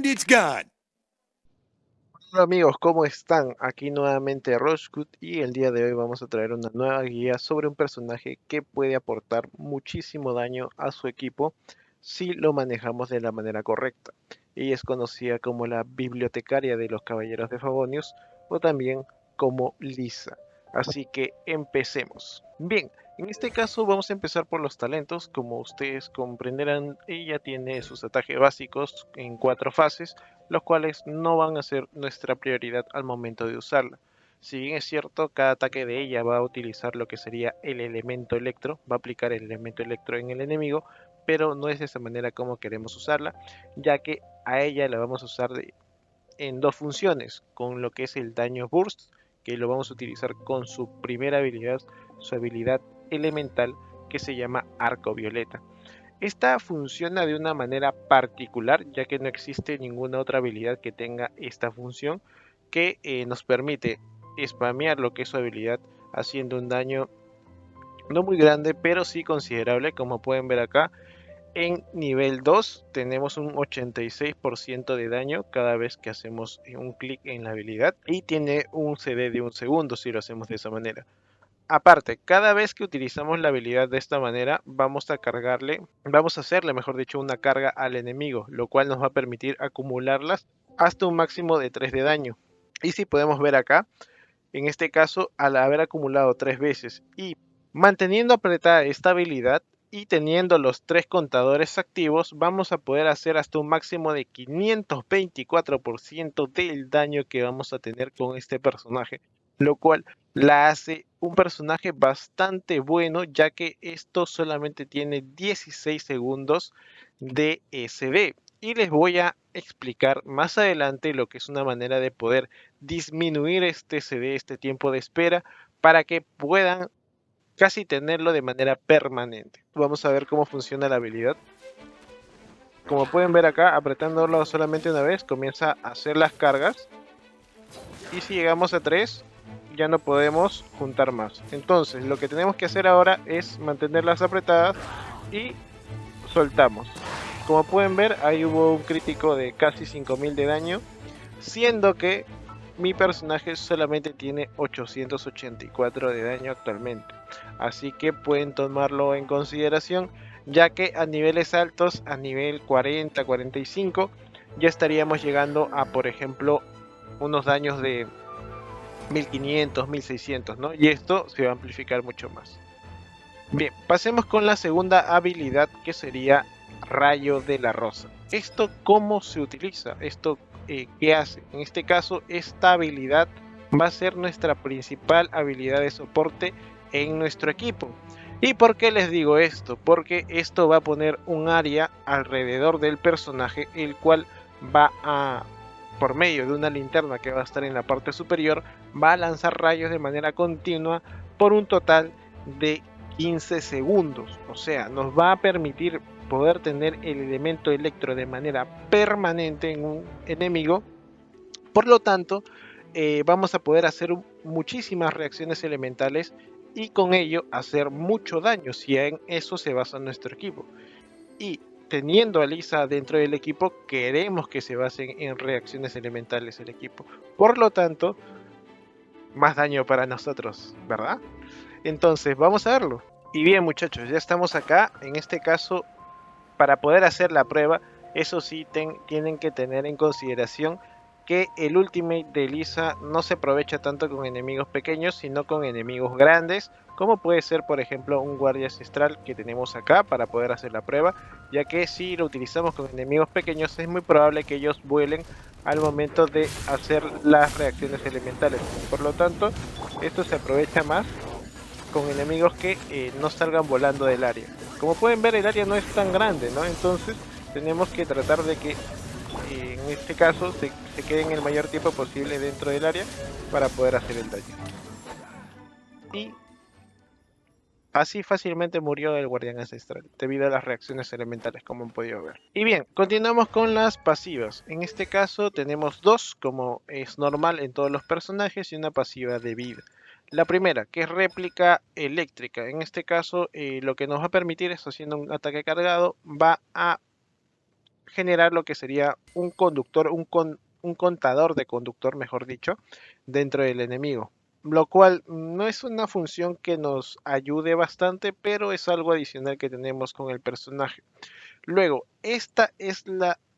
And it's gone. Hola amigos, ¿cómo están? Aquí nuevamente Roshkut y el día de hoy vamos a traer una nueva guía sobre un personaje que puede aportar muchísimo daño a su equipo si lo manejamos de la manera correcta. Ella es conocida como la bibliotecaria de los Caballeros de Favonius o también como Lisa. Así que empecemos. Bien, en este caso vamos a empezar por los talentos. Como ustedes comprenderán, ella tiene sus ataques básicos en 4 fases, los cuales no van a ser nuestra prioridad al momento de usarla. Si bien es cierto, cada ataque de ella va a utilizar lo que sería el elemento electro, va a aplicar el elemento electro en el enemigo, pero no es de esa manera como queremos usarla, ya que a ella la vamos a usar en dos funciones, con lo que es el daño burst, que lo vamos a utilizar con su primera habilidad, su habilidad elemental, que se llama arco violeta. Esta funciona de una manera particular, ya que no existe ninguna otra habilidad que tenga esta función, que nos permite spamear lo que es su habilidad haciendo un daño no muy grande, pero sí considerable. Como pueden ver acá, en nivel 2 tenemos un 86% de daño cada vez que hacemos un clic en la habilidad, y tiene un CD de un segundo si lo hacemos de esa manera. Aparte, cada vez que utilizamos la habilidad de esta manera, vamos a hacerle, mejor dicho, una carga al enemigo, lo cual nos va a permitir acumularlas hasta un máximo de 3 de daño. Y si podemos ver acá, en este caso, al haber acumulado 3 veces y manteniendo apretada esta habilidad y teniendo los 3 contadores activos, vamos a poder hacer hasta un máximo de 524% del daño que vamos a tener con este personaje, lo cual la hace un personaje bastante bueno, ya que esto solamente tiene 16 segundos de SD. Y les voy a explicar más adelante lo que es una manera de poder disminuir este CD, este tiempo de espera, para que puedan casi tenerlo de manera permanente. Vamos a ver cómo funciona la habilidad. Como pueden ver acá, apretándolo solamente una vez, comienza a hacer las cargas. Y si llegamos a 3, ya no podemos juntar más. Entonces, lo que tenemos que hacer ahora es mantenerlas apretadas y soltamos. Como pueden ver, ahí hubo un crítico de casi 5000 de daño, siendo que mi personaje solamente tiene 884 de daño actualmente. Así que pueden tomarlo en consideración, ya que a niveles altos, a nivel 40, 45, ya estaríamos llegando a, por ejemplo, unos daños de 1500, 1600, ¿no? Y esto se va a amplificar mucho más. Bien, pasemos con la segunda habilidad, que sería Rayo de la Rosa. ¿Esto cómo se utiliza? ¿Esto qué hace? En este caso, esta habilidad va a ser nuestra principal habilidad de soporte en nuestro equipo. ¿Y por qué les digo esto? Porque esto va a poner un área alrededor del personaje, el cual va a, por medio de una linterna que va a estar en la parte superior, va a lanzar rayos de manera continua por un total de 15 segundos. O sea, nos va a permitir poder tener el elemento electro de manera permanente en un enemigo. Por lo tanto, vamos a poder hacer muchísimas reacciones elementales y con ello hacer mucho daño, si en eso se basa nuestro equipo. Y teniendo a Lisa dentro del equipo, queremos que se basen en reacciones elementales el equipo. Por lo tanto, más daño para nosotros, ¿verdad? Entonces, vamos a verlo. Y bien, muchachos, ya estamos acá. En este caso, para poder hacer la prueba, eso sí tienen que tener en consideración que el ultimate de Lisa no se aprovecha tanto con enemigos pequeños, sino con enemigos grandes, como puede ser, por ejemplo, un guardia ancestral que tenemos acá para poder hacer la prueba, ya que si lo utilizamos con enemigos pequeños es muy probable que ellos vuelen al momento de hacer las reacciones elementales. Por lo tanto, esto se aprovecha más con enemigos que no salgan volando del área. Como pueden ver, el área no es tan grande, ¿no? Entonces tenemos que tratar de que en este caso se queden el mayor tiempo posible dentro del área para poder hacer el daño. Y así fácilmente murió el guardián ancestral, debido a las reacciones elementales, como han podido ver. Y bien, continuamos con las pasivas. En este caso tenemos dos, como es normal en todos los personajes, y una pasiva de vida. La primera, que es réplica eléctrica. En este caso, lo que nos va a permitir es, haciendo un ataque cargado, va a generar lo que sería un conductor, un contador de conductor, mejor dicho, dentro del enemigo. Lo cual no es una función que nos ayude bastante, pero es algo adicional que tenemos con el personaje. Luego, esta es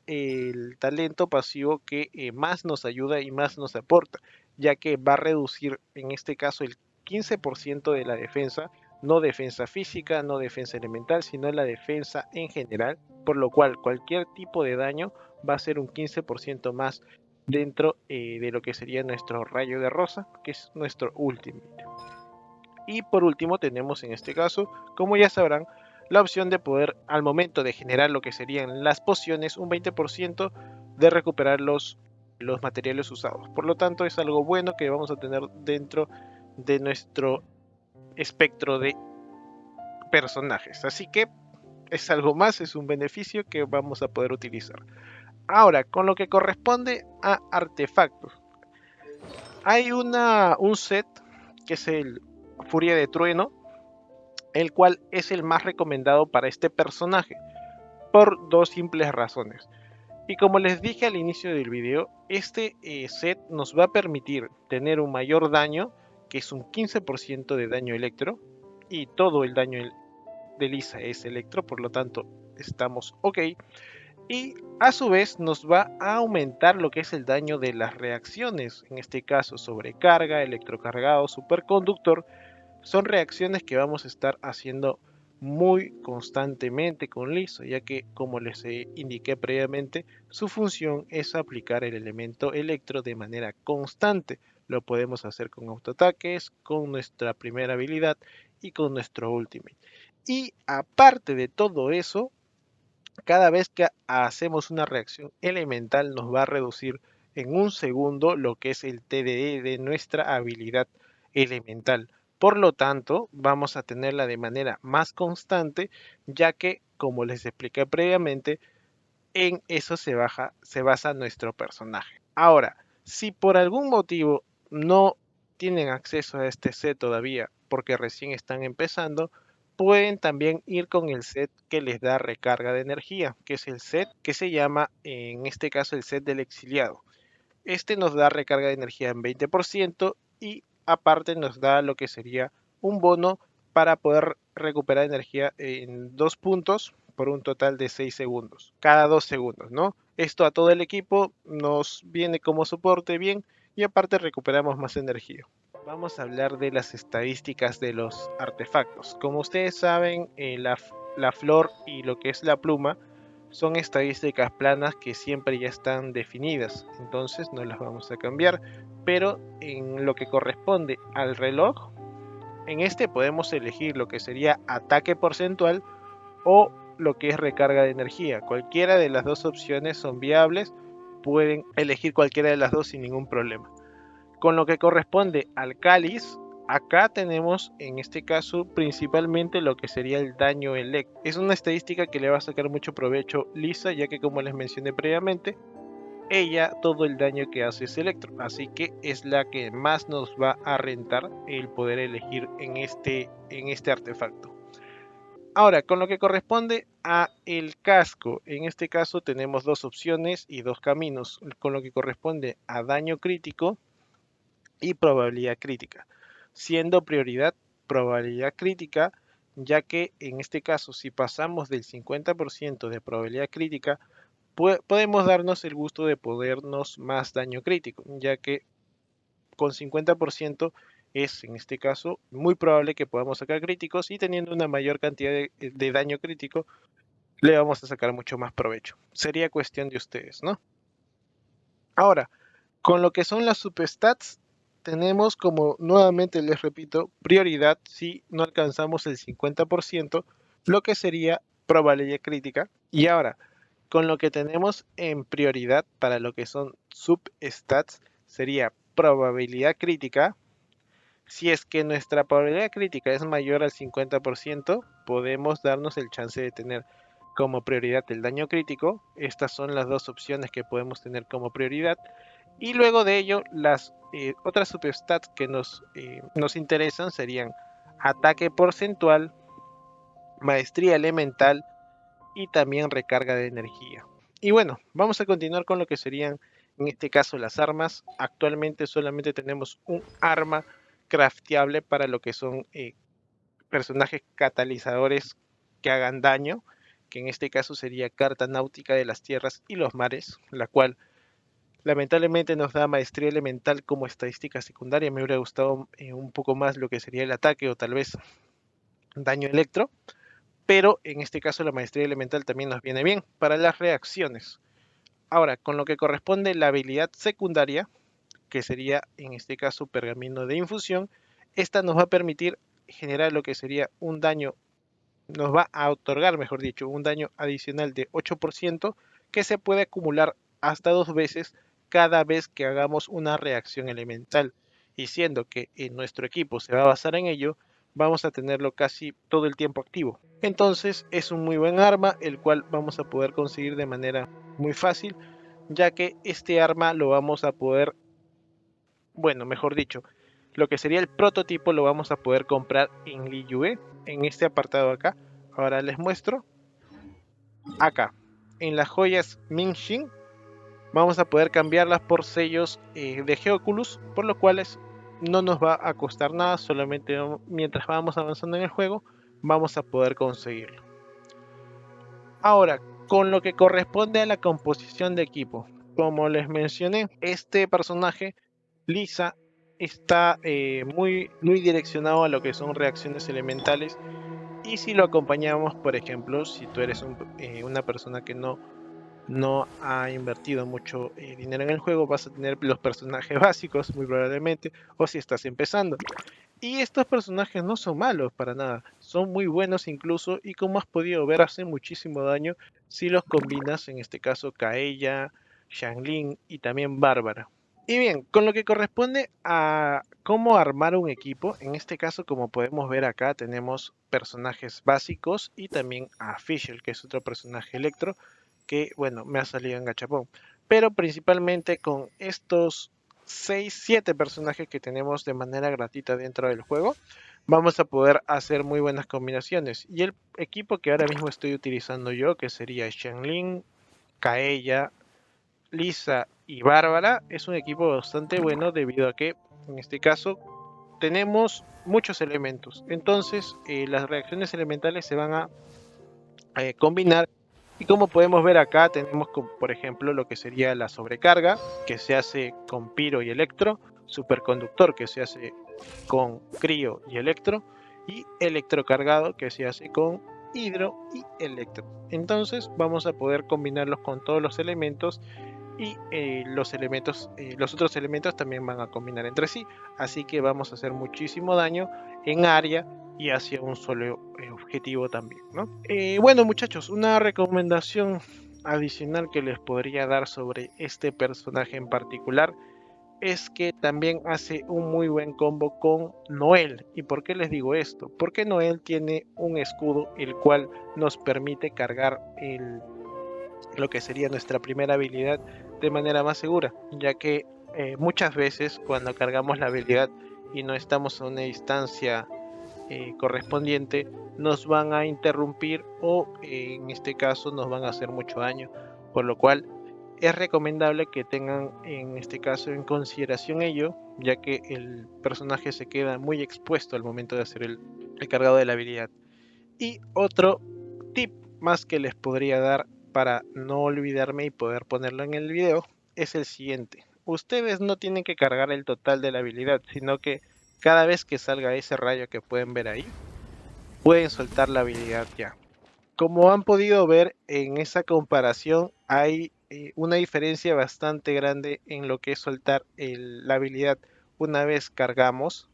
el talento pasivo que más nos ayuda y más nos aporta, ya que va a reducir en este caso el 15% de la defensa, no defensa física, no defensa elemental, sino la defensa en general, por lo cual cualquier tipo de daño va a ser un 15% más dentro de lo que sería nuestro rayo de rosa, que es nuestro ultimate. Y por último tenemos en este caso, como ya sabrán, la opción de poder al momento de generar lo que serían las pociones, un 20% de recuperar los materiales usados. Por lo tanto es algo bueno que vamos a tener dentro de nuestro espectro de personajes. Así que es algo más, es un beneficio que vamos a poder utilizar. Ahora, con lo que corresponde a artefactos. Hay un set que es el Furia de Trueno, el cual es el más recomendado para este personaje, por dos simples razones. Y como les dije al inicio del video, este set nos va a permitir tener un mayor daño, que es un 15% de daño electro, y todo el daño de Lisa es electro, por lo tanto estamos ok. Y a su vez nos va a aumentar lo que es el daño de las reacciones, en este caso sobrecarga, electrocargado, superconductor. Son reacciones que vamos a estar haciendo muy constantemente con Liso, ya que como les indiqué previamente, su función es aplicar el elemento electro de manera constante. Lo podemos hacer con autoataques, con nuestra primera habilidad y con nuestro ultimate. Y aparte de todo eso, cada vez que hacemos una reacción elemental nos va a reducir en un segundo lo que es el TDE de nuestra habilidad elemental. Por lo tanto, vamos a tenerla de manera más constante, ya que, como les expliqué previamente, en eso se basa nuestro personaje. Ahora, si por algún motivo no tienen acceso a este set todavía, porque recién están empezando, pueden también ir con el set que les da recarga de energía, que es el set que se llama, en este caso, el set del exiliado. Este nos da recarga de energía en 20% y aparte nos da lo que sería un bono para poder recuperar energía en 2 puntos por un total de 6 segundos, cada 2 segundos, ¿no? Esto a todo el equipo nos viene como soporte bien y aparte recuperamos más energía. Vamos a hablar de las estadísticas de los artefactos. Como ustedes saben, la flor y lo que es la pluma son estadísticas planas que siempre ya están definidas, entonces no las vamos a cambiar. Pero en lo que corresponde al reloj, en este podemos elegir lo que sería ataque porcentual o lo que es recarga de energía. Cualquiera de las dos opciones son viables, pueden elegir cualquiera de las dos sin ningún problema. Con lo que corresponde al cáliz, acá tenemos en este caso principalmente lo que sería el daño electro. Es una estadística que le va a sacar mucho provecho Lisa, ya que como les mencioné previamente, ella todo el daño que hace es electro, así que es la que más nos va a rentar el poder elegir en este artefacto. Ahora, con lo que corresponde a el casco, en este caso tenemos dos opciones y dos caminos. Con lo que corresponde a daño crítico y probabilidad crítica, siendo prioridad probabilidad crítica, ya que en este caso si pasamos del 50% de probabilidad crítica, podemos darnos el gusto de podernos más daño crítico, ya que con 50% es en este caso muy probable que podamos sacar críticos y teniendo una mayor cantidad de daño crítico le vamos a sacar mucho más provecho. Sería cuestión de ustedes, ¿no? Ahora, con lo que son las substats, tenemos como nuevamente les repito, prioridad si no alcanzamos el 50%, lo que sería probabilidad crítica. Y ahora, con lo que tenemos en prioridad para lo que son substats, sería probabilidad crítica. Si es que nuestra probabilidad crítica es mayor al 50%, podemos darnos el chance de tener como prioridad el daño crítico. Estas son las dos opciones que podemos tener como prioridad. Y luego de ello, las otras substats que nos interesan serían ataque porcentual, maestría elemental y también recarga de energía. Y bueno, vamos a continuar con lo que serían en este caso las armas. Actualmente solamente tenemos un arma crafteable para lo que son personajes catalizadores que hagan daño, que en este caso sería Carta Náutica de las Tierras y los Mares, la cual lamentablemente nos da maestría elemental como estadística secundaria. Me hubiera gustado un poco más lo que sería el ataque o tal vez daño electro, pero en este caso la maestría elemental también nos viene bien para las reacciones. Ahora, con lo que corresponde la habilidad secundaria, que sería en este caso pergamino de infusión, esta nos va a permitir generar lo que sería un daño, nos va a otorgar, mejor dicho, un daño adicional de 8% que se puede acumular hasta 2 veces cada vez que hagamos una reacción elemental. Y siendo que en nuestro equipo se va a basar en ello, vamos a tenerlo casi todo el tiempo activo. Entonces es un muy buen arma, el cual vamos a poder conseguir de manera muy fácil, ya que este arma lo vamos a poder, bueno, mejor dicho, lo que sería el prototipo lo vamos a poder comprar en Liyue, en este apartado acá. Ahora les muestro. Acá, en las joyas Mingshin, vamos a poder cambiarlas por sellos de Geoculus, por lo cual no nos va a costar nada, solamente mientras vamos avanzando en el juego, vamos a poder conseguirlo. Ahora, con lo que corresponde a la composición de equipo, como les mencioné, este personaje, Lisa, está muy direccionado a lo que son reacciones elementales. Y si lo acompañamos, por ejemplo, si tú eres una persona que no ha invertido mucho dinero en el juego, vas a tener los personajes básicos, muy probablemente, o si estás empezando. Y estos personajes no son malos para nada, son muy buenos incluso, y como has podido ver, hacen muchísimo daño si los combinas, en este caso Kaeya, Xiangling y también Bárbara. Y bien, con lo que corresponde a cómo armar un equipo, en este caso, como podemos ver acá, tenemos personajes básicos y también a Fischl, que es otro personaje electro, que bueno, me ha salido en gachapón. Pero principalmente con estos 6, 7 personajes que tenemos de manera gratuita dentro del juego, vamos a poder hacer muy buenas combinaciones. Y el equipo que ahora mismo estoy utilizando yo, que sería Xiangling, Kaeya, Lisa y Bárbara, es un equipo bastante bueno debido a que en este caso tenemos muchos elementos. Entonces las reacciones elementales se van a combinar, y como podemos ver acá tenemos por ejemplo lo que sería la sobrecarga, que se hace con Piro y Electro, superconductor, que se hace con Crío y Electro, y electrocargado, que se hace con Hidro y Electro. Entonces vamos a poder combinarlos con todos los elementos, y los otros elementos también van a combinar entre sí, así que vamos a hacer muchísimo daño en área y hacia un solo objetivo también, ¿no? Bueno, muchachos, una recomendación adicional que les podría dar sobre este personaje en particular es que también hace un muy buen combo con Noel. ¿Y por qué les digo esto? Porque Noel tiene un escudo el cual nos permite cargar lo que sería nuestra primera habilidad de manera más segura, ya que muchas veces cuando cargamos la habilidad y no estamos a una distancia correspondiente, nos van a interrumpir o en este caso nos van a hacer mucho daño, por lo cual es recomendable que tengan en este caso en consideración ello, ya que el personaje se queda muy expuesto al momento de hacer el cargado de la habilidad. Y otro tip más que les podría dar para no olvidarme y poder ponerlo en el video es el siguiente. Ustedes no tienen que cargar el total de la habilidad, sino que cada vez que salga ese rayo que pueden ver ahí, pueden soltar la habilidad ya. Como han podido ver en esa comparación, hay una diferencia bastante grande en lo que es soltar la habilidad una vez cargamos,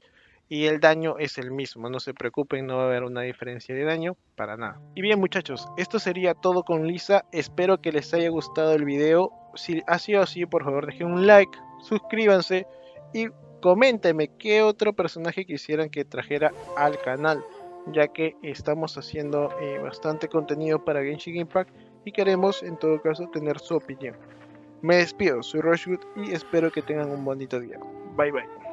y el daño es el mismo, no se preocupen, no va a haber una diferencia de daño para nada. Y bien muchachos, esto sería todo con Lisa, espero que les haya gustado el video. Si ha sido así, por favor dejen un like, suscríbanse y coméntenme qué otro personaje quisieran que trajera al canal, ya que estamos haciendo bastante contenido para Genshin Impact y queremos en todo caso tener su opinión. Me despido, soy Rushwood y espero que tengan un bonito día. Bye bye.